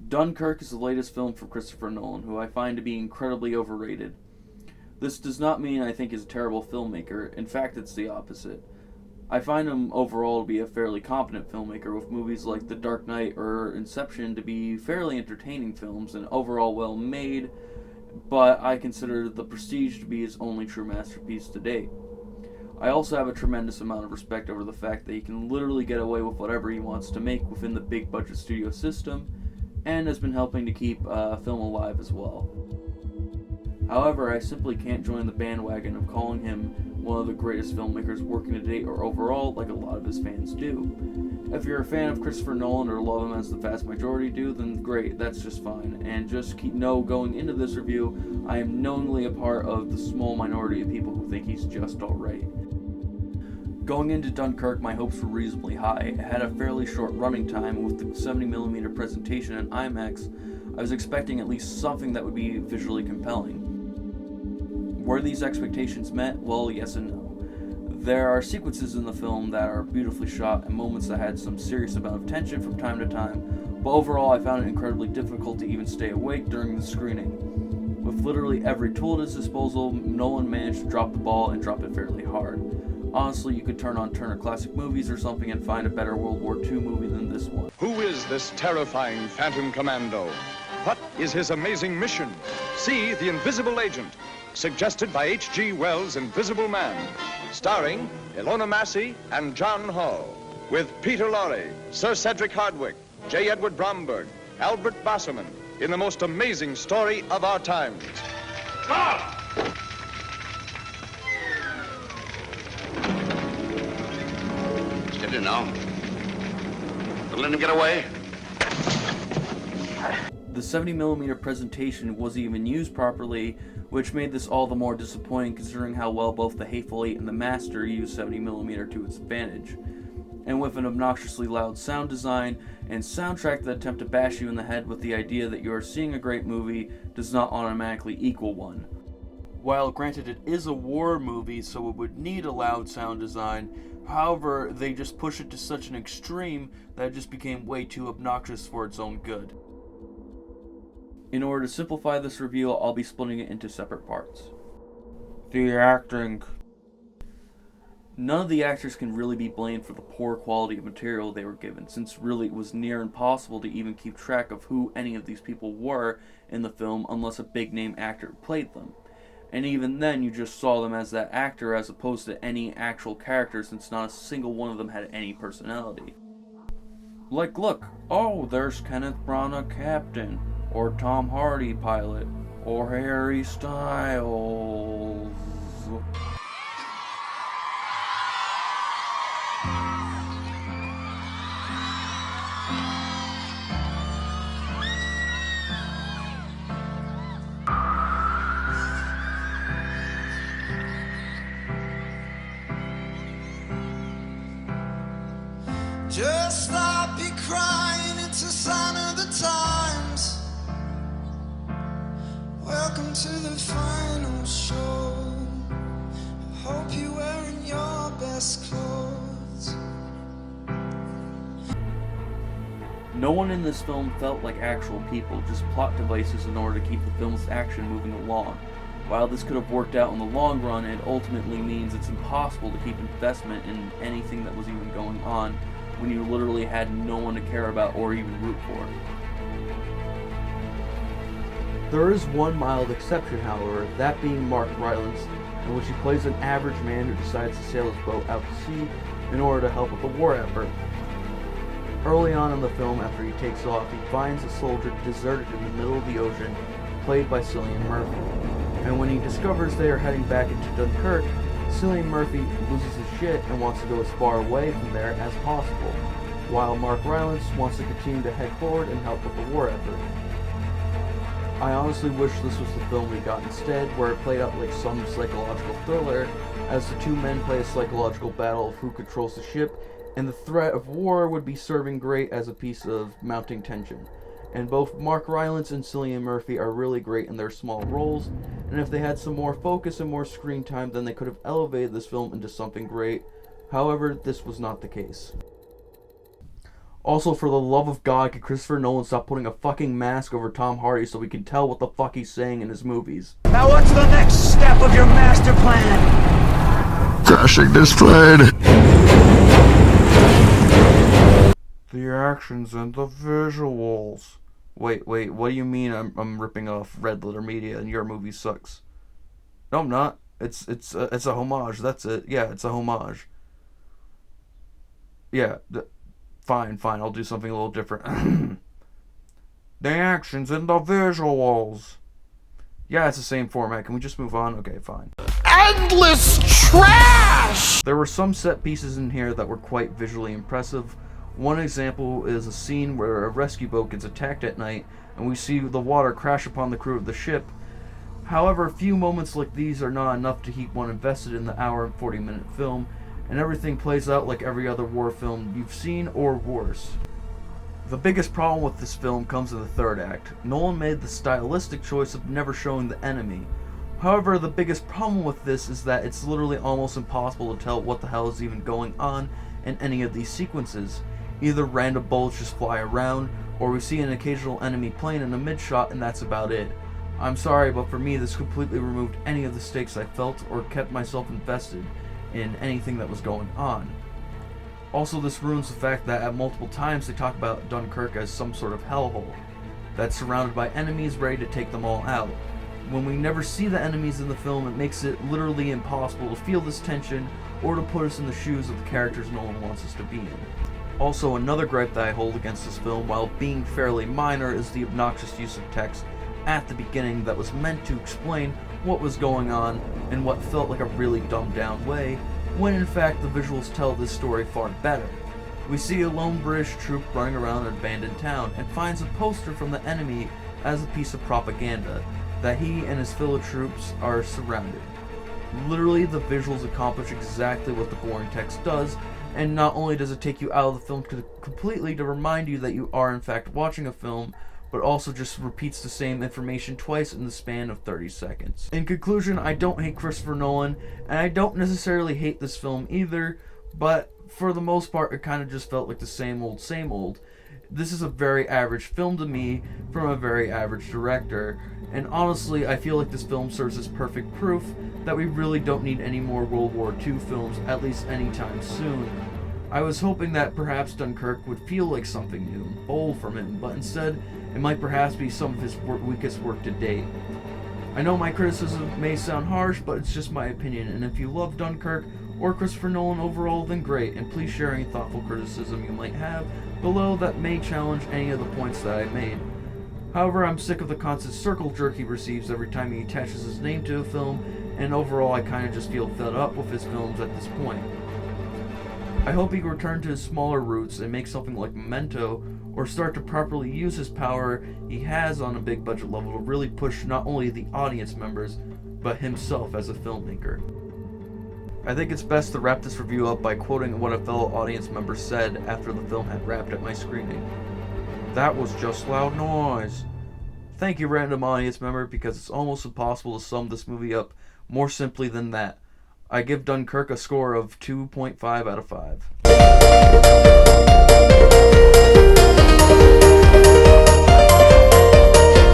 Dunkirk is the latest film from Christopher Nolan, who I find to be incredibly overrated. This does not mean I think he's a terrible filmmaker. In fact, it's the opposite. I find him overall to be a fairly competent filmmaker, with movies like The Dark Knight or Inception to be fairly entertaining films and overall well made, but I consider The Prestige to be his only true masterpiece to date. I also have a tremendous amount of respect over the fact that he can literally get away with whatever he wants to make within the big budget studio system, and has been helping to keep film alive as well. However, I simply can't join the bandwagon of calling him one of the greatest filmmakers working to date or overall, like a lot of his fans do. If you're a fan of Christopher Nolan or love him as the vast majority do, then great, that's just fine. And just know going into this review, I am knowingly a part of the small minority of people who think he's just alright. Going into Dunkirk, my hopes were reasonably high. It had a fairly short running time, and with the 70mm presentation in IMAX, I was expecting at least something that would be visually compelling. Were these expectations met? Well, yes and no. There are sequences in the film that are beautifully shot and moments that had some serious amount of tension from time to time, but overall I found it incredibly difficult to even stay awake during the screening. With literally every tool at his disposal, Nolan managed to drop the ball and drop it fairly hard. Honestly, you could turn on Turner Classic Movies or something and find a better World War II movie than this one. Who is this terrifying Phantom Commando? What is his amazing mission? See The Invisible Agent, suggested by H.G. Wells' Invisible Man, starring Ilona Massey and John Hall, with Peter Lorre, Sir Cedric Hardwicke, J. Edward Bromberg, Albert Basserman, in the most amazing story of our times. Stop! Steady now. Don't let him get away. The 70mm presentation wasn't even used properly, which made this all the more disappointing considering how well both the Hateful Eight and the Master used 70mm to its advantage. And with an obnoxiously loud sound design and soundtrack that attempt to bash you in the head with the idea that you are seeing a great movie does not automatically equal one. While granted it is a war movie, so it would need a loud sound design, however, they just push it to such an extreme that it just became way too obnoxious for its own good. In order to simplify this review, I'll be splitting it into separate parts. The acting. None of the actors can really be blamed for the poor quality of material they were given, since really it was near impossible to even keep track of who any of these people were in the film unless a big name actor played them. And even then, you just saw them as that actor as opposed to any actual character, since not a single one of them had any personality. Like, look, oh, there's Kenneth Branagh Captain, or Tom Hardy pilot, or Harry Styles. Just stop your crying, it's a sign of the times. Welcome to the final show. I hope you're wearing your best clothes. No one in this film felt like actual people, just plot devices in order to keep the film's action moving along. While this could have worked out in the long run, it ultimately means it's impossible to keep investment in anything that was even going on when you literally had no one to care about or even root for. There is one mild exception, however, that being Mark Rylance, in which he plays an average man who decides to sail his boat out to sea in order to help with the war effort. Early on in the film, after he takes off, he finds a soldier deserted in the middle of the ocean, played by Cillian Murphy. And when he discovers they are heading back into Dunkirk, Cillian Murphy loses his shit and wants to go as far away from there as possible, while Mark Rylance wants to continue to head forward and help with the war effort. I honestly wish this was the film we got instead, where it played out like some psychological thriller, as the two men play a psychological battle of who controls the ship, and the threat of war would be serving great as a piece of mounting tension. And both Mark Rylance and Cillian Murphy are really great in their small roles, and if they had some more focus and more screen time, then they could have elevated this film into something great. However, this was not the case. Also, for the love of God, could Christopher Nolan stop putting a fucking mask over Tom Hardy so we can tell what the fuck he's saying in his movies? Now what's the next step of your master plan? Crashing this plane. The actions and the visuals. Wait, what do you mean I'm ripping off Red Letter Media and your movie sucks? No, I'm not. It's a homage, that's it. Yeah, it's a homage. Yeah, fine, I'll do something a little different. The actions and the visuals. Yeah, it's the same format. Can we just move on? Okay, fine. Endless trash! There were some set pieces in here that were quite visually impressive. One example is a scene where a rescue boat gets attacked at night, and we see the water crash upon the crew of the ship. However, a few moments like these are not enough to keep one invested in the hour and 40-minute film, and everything plays out like every other war film you've seen, or worse. The biggest problem with this film comes in the third act. Nolan made the stylistic choice of never showing the enemy. However, the biggest problem with this is that it's literally almost impossible to tell what the hell is even going on in any of these sequences. Either random bullets just fly around, or we see an occasional enemy plane in a mid-shot, and that's about it. I'm sorry, but for me this completely removed any of the stakes I felt or kept myself invested in anything that was going on. Also, this ruins the fact that at multiple times they talk about Dunkirk as some sort of hellhole that's surrounded by enemies ready to take them all out. When we never see the enemies in the film, it makes it literally impossible to feel this tension or to put us in the shoes of the characters Nolan wants us to be in. Also, another gripe that I hold against this film, while being fairly minor, is the obnoxious use of text at the beginning that was meant to explain what was going on in what felt like a really dumbed down way, when in fact the visuals tell this story far better. We see a lone British troop running around an abandoned town and finds a poster from the enemy as a piece of propaganda that he and his fellow troops are surrounded. Literally, the visuals accomplish exactly what the boring text does, and not only does it take you out of the film completely to remind you that you are in fact watching a film, but also just repeats the same information twice in the span of 30 seconds. In conclusion, I don't hate Christopher Nolan, and I don't necessarily hate this film either, but for the most part it kind of just felt like the same old. This is a very average film to me from a very average director, and honestly I feel like this film serves as perfect proof that we really don't need any more World War II films, at least anytime soon. I was hoping that perhaps Dunkirk would feel like something new and bold from him, but instead it might perhaps be some of his weakest work to date. I know my criticism may sound harsh, but it's just my opinion, and if you love Dunkirk or Christopher Nolan overall, then great, and please share any thoughtful criticism you might have below that may challenge any of the points that I made. However, I'm sick of the constant circle jerk he receives every time he attaches his name to a film, and overall I kinda just feel fed up with his films at this point. I hope he can return to his smaller roots and make something like Memento, or start to properly use his power he has on a big budget level to really push not only the audience members, but himself as a filmmaker. I think it's best to wrap this review up by quoting what a fellow audience member said after the film had wrapped at my screening. "That was just loud noise." Thank you, random audience member, because it's almost impossible to sum this movie up more simply than that. I give Dunkirk a score of 2.5 out of 5.